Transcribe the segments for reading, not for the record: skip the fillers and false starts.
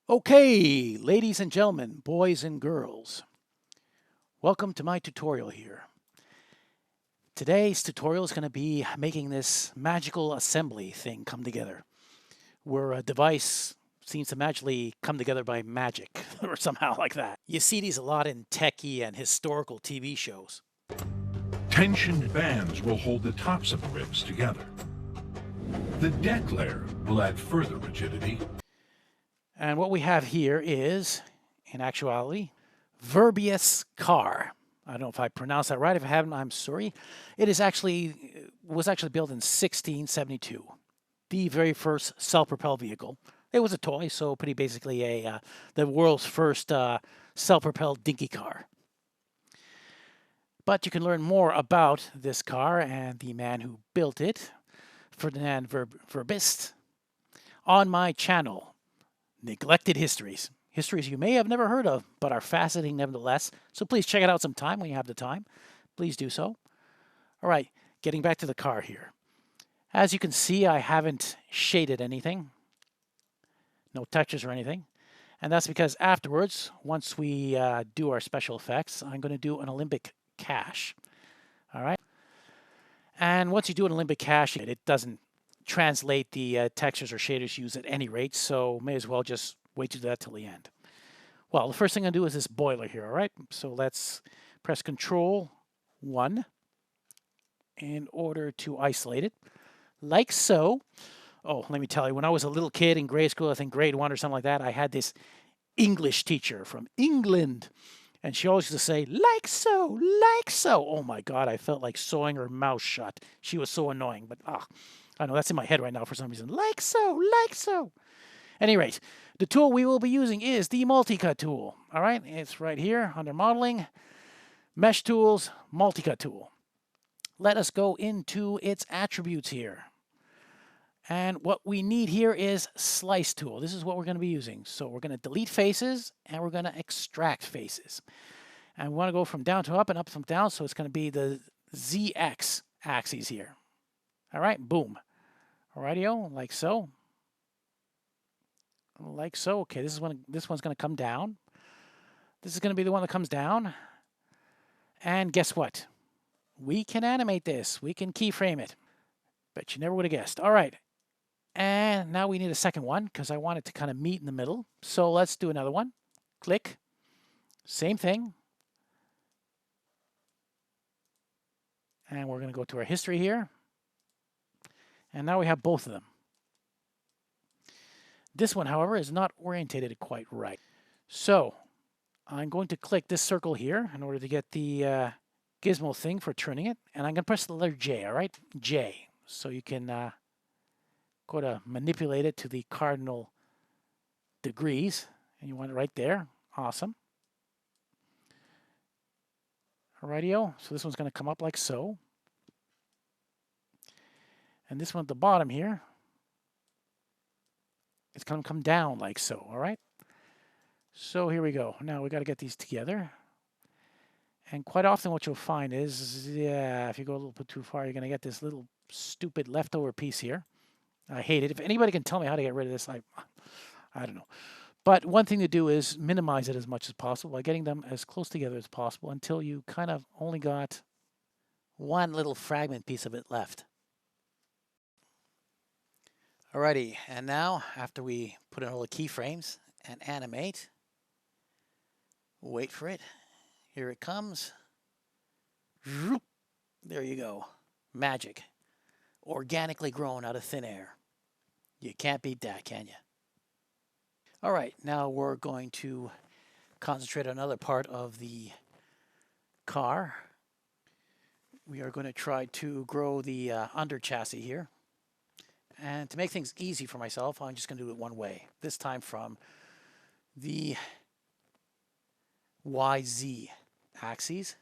Okay, ladies and gentlemen, boys and girls, welcome to my tutorial here. Today's tutorial is going to be making this magical assembly thing come together, where a device seems to magically come together by magic, or somehow like that. You see these a lot in techie and historical TV shows. Tensioned bands will hold the tops of the ribs together. The deck layer will add further rigidity. And what we have here is, in actuality, Verbius car. I don't know if I pronounced that right. If I haven't, I'm sorry. It was actually built in 1672. The very first self-propelled vehicle. It was a toy, so pretty basically the world's first self-propelled dinky car. But you can learn more about this car and the man who built it, Ferdinand Verbist, on my channel, Neglected Histories. Histories you may have never heard of, but are fascinating nevertheless. So please check it out sometime when you have the time. Please do so. All right, getting back to the car here. As you can see, I haven't shaded anything. No textures or anything. And that's because afterwards, once we do our special effects, I'm going to do an Olympic cache. All right. And once you do an Olympic cache, it doesn't translate the textures or shaders used at any rate, so may as well just wait to do that till the end. Well, the first thing I'm going to do is this boiler here, all right? So let's press Ctrl 1 in order to isolate it, like so. Oh, let me tell you, when I was a little kid in grade school, I think grade 1 or something like that, I had this English teacher from England, and she always used to say, like so, like so. Oh my God, I felt like sewing her mouth shut. She was so annoying, but I know that's in my head right now for some reason. Like so, like so. At any rate, the tool we will be using is the multi-cut tool. All right, it's right here under modeling, mesh tools, multi-cut tool. Let us go into its attributes here. And what we need here is slice tool. This is what we're going to be using. So we're going to delete faces and we're going to extract faces. And we want to go from down to up and up from down. So it's going to be the ZX axes here. All right, boom. Alrighty-o, like so. Like so. Okay, this one's going to come down. This is going to be the one that comes down. And guess what? We can animate this. We can keyframe it. Bet you never would have guessed. All right. And now we need a second one because I want it to kind of meet in the middle. So let's do another one. Click. Same thing. And we're going to go to our history here. And now we have both of them. This one, however, is not orientated quite right. So I'm going to click this circle here in order to get the gizmo thing for turning it. And I'm going to press the letter J, all right? J. So you can go to manipulate it to the cardinal degrees. And you want it right there. Awesome. Alrighty-o. So this one's going to come up like so. And this one at the bottom here, it's going to come down like so, all right? So here we go. Now we got to get these together. And quite often what you'll find is, yeah, if you go a little bit too far, you're going to get this little stupid leftover piece here. I hate it. If anybody can tell me how to get rid of this, I don't know. But one thing to do is minimize it as much as possible by getting them as close together as possible until you kind of only got one little fragment piece of it left. Alrighty, and now after we put in all the keyframes and animate, wait for it. Here it comes. There you go. Magic. Organically grown out of thin air. You can't beat that, can you? All right, now we're going to concentrate on another part of the car. We are going to try to grow the under chassis here. And to make things easy for myself, I'm just going to do it one way. This time from the YZ axes.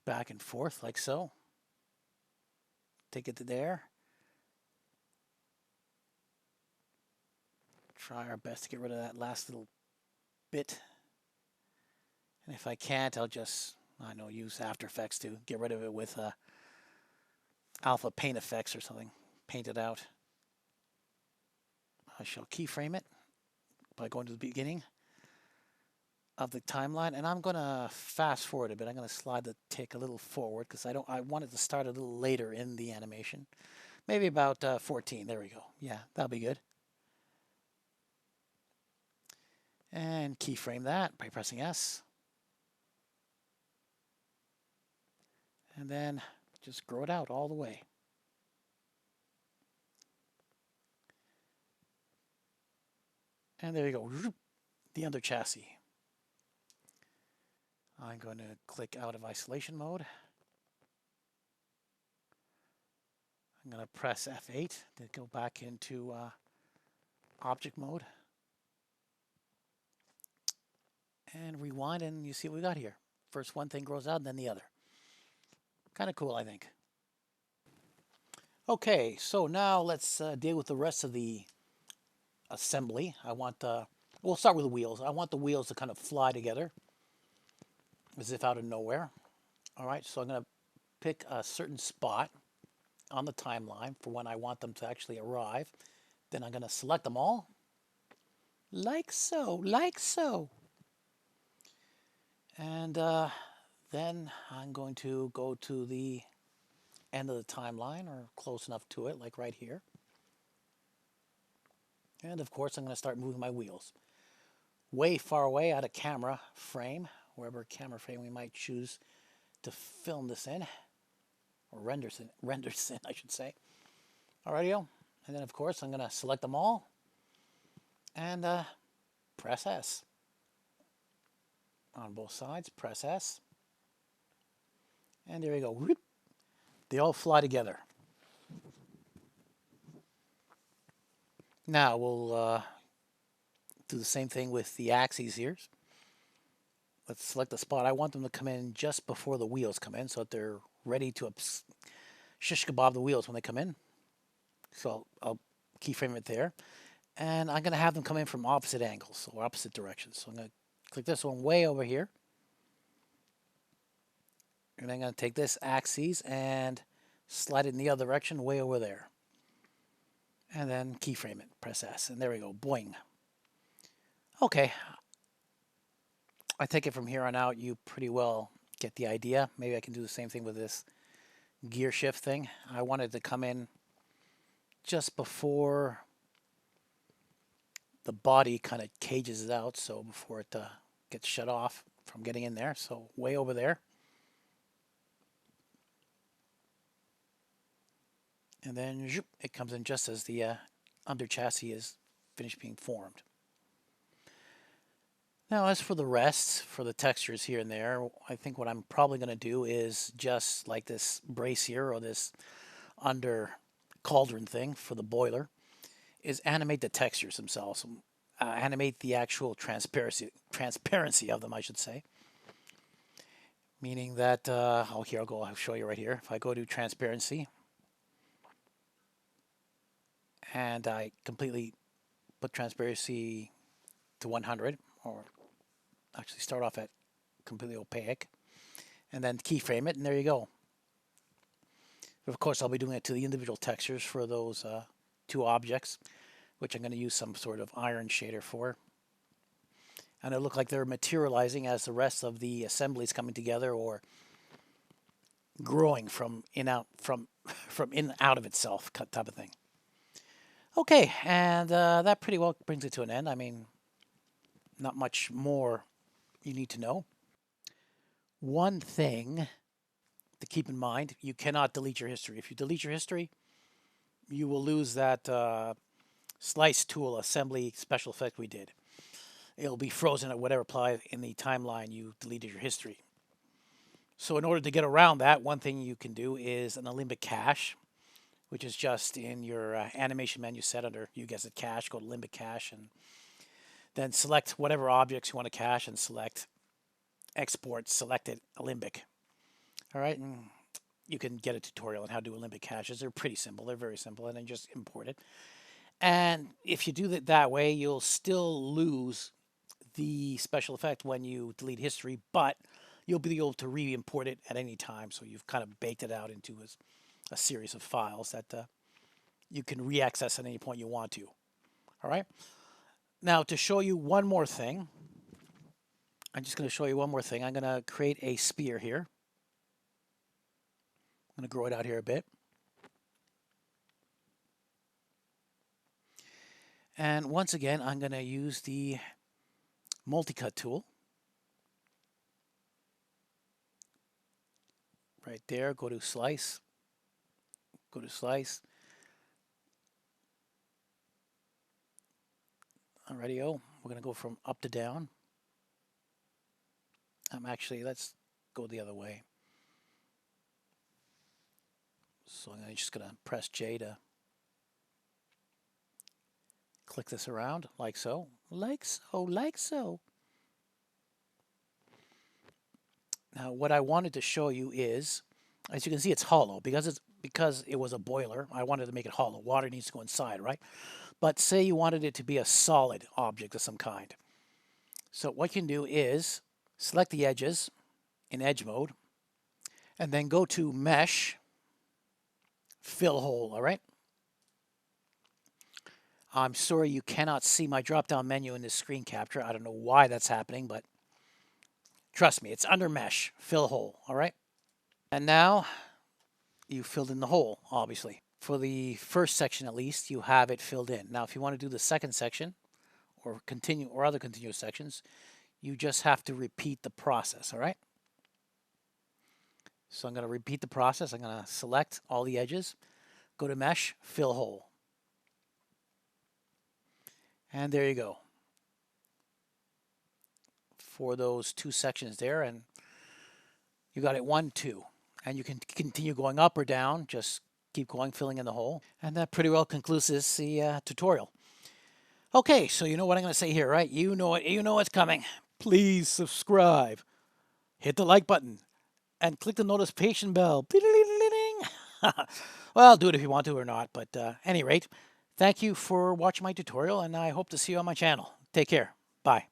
Back and forth like so. Take it to there. Try our best to get rid of that last little bit. And if I can't, I'll just, use After Effects to get rid of it with Alpha Paint Effects or something. Paint it out. I shall keyframe it by going to the beginning of the timeline, and I'm gonna fast forward a bit. I'm gonna slide the tick a little forward because I want it to start a little later in the animation, maybe about 14. There we go. Yeah, that'll be good. And keyframe that by pressing S, and then just grow it out all the way. And there you go, the under chassis. I'm going to click out of isolation mode. I'm going to press F8 to go back into object mode. And rewind, and you see what we got here. First one thing grows out, and then the other. Kind of cool, I think. Okay, so now let's deal with the rest of the assembly. We'll start with the wheels. I want the wheels to kind of fly together as if out of nowhere. All right, so I'm going to pick a certain spot on the timeline for when I want them to actually arrive. Then I'm going to select them all, like so, like so. And then I'm going to go to the end of the timeline, or close enough to it, like right here. And of course, I'm going to start moving my wheels way far away out of camera frame, wherever camera frame we might choose to film this in, or renders in, I should say. Alrighty-o. And then, of course, I'm going to select them all and press S. On both sides, press S. And there we go. Whoop. They all fly together. Now we'll do the same thing with the axes here. Let's select the spot. I want them to come in just before the wheels come in, so that they're ready to shish kebab the wheels when they come in. So I'll keyframe it there. And I'm going to have them come in from opposite angles, or opposite directions. So I'm going to click this one way over here. And I'm going to take this axis and slide it in the other direction, way over there. And then keyframe it, press S, and there we go, boing. Okay. I take it from here on out, you pretty well get the idea. Maybe I can do the same thing with this gear shift thing. I wanted to come in just before the body kind of cages it out, so before it gets shut off from getting in there. So way over there. And then it comes in just as the under chassis is finished being formed. Now, as for the rest, for the textures here and there, I think what I'm probably going to do is just like this brace here, or this under cauldron thing for the boiler, is animate the textures themselves. Animate the actual transparency of them, I should say. Meaning that, I'll show you right here. If I go to transparency, and I completely put transparency to 100, or actually start off at completely opaque, and then keyframe it, and there you go. But of course, I'll be doing it to the individual textures for those two objects, which I'm going to use some sort of iron shader for. And it'll look like they're materializing as the rest of the assembly is coming together, or growing from in out of itself, type of thing. Okay, and that pretty well brings it to an end. I mean, not much more you need to know. One thing to keep in mind, you cannot delete your history. If you delete your history, you will lose that slice tool assembly special effect we did. It'll be frozen at whatever point in the timeline you deleted your history. So in order to get around that, one thing you can do is an Alembic cache, which is just in your animation menu set under, you guessed it, cache. Go to Alembic cache, and then select whatever objects you want to cache, and select export selected Alembic. All right, and you can get a tutorial on how to do Alembic caches. They're pretty simple. They're very simple, and then just import it. And if you do it that way, you'll still lose the special effect when you delete history, but you'll be able to re-import it at any time. So you've kind of baked it out into a series of files that you can re-access at any point you want to. All right. Now to show you one more thing, I'm just going to show you one more thing. I'm going to create a spear here. I'm going to grow it out here a bit. And once again, I'm going to use the multi-cut tool. Right there, go to slice, go to slice. Alrighty-o, we're going to go from up to down. Let's go the other way. So I'm just going to press J to click this around, like so, like so, like so. Now, what I wanted to show you is, as you can see, it's hollow because it was a boiler. I wanted to make it hollow. Water needs to go inside, right? But say you wanted it to be a solid object of some kind. So what you can do is select the edges in edge mode, and then go to Mesh, Fill Hole. All right. I'm sorry you cannot see my drop-down menu in this screen capture. I don't know why that's happening, but trust me, it's under Mesh, Fill Hole. All right. And now you filled in the hole, obviously. For the first section, at least, you have it filled in. Now, if you want to do the second section or other continuous sections, you just have to repeat the process. All right. So I'm going to repeat the process. I'm going to select all the edges, go to Mesh, Fill Hole. And there you go. For those two sections there, and you got it 1, 2. And you can continue going up or down, just keep going, filling in the hole. And that pretty well concludes the tutorial. Okay, so you know what I'm going to say here, right? You know it. You know what's coming. Please subscribe. Hit the like button. And click the notification bell. Well, do it if you want to or not. But at any rate, thank you for watching my tutorial, and I hope to see you on my channel. Take care. Bye.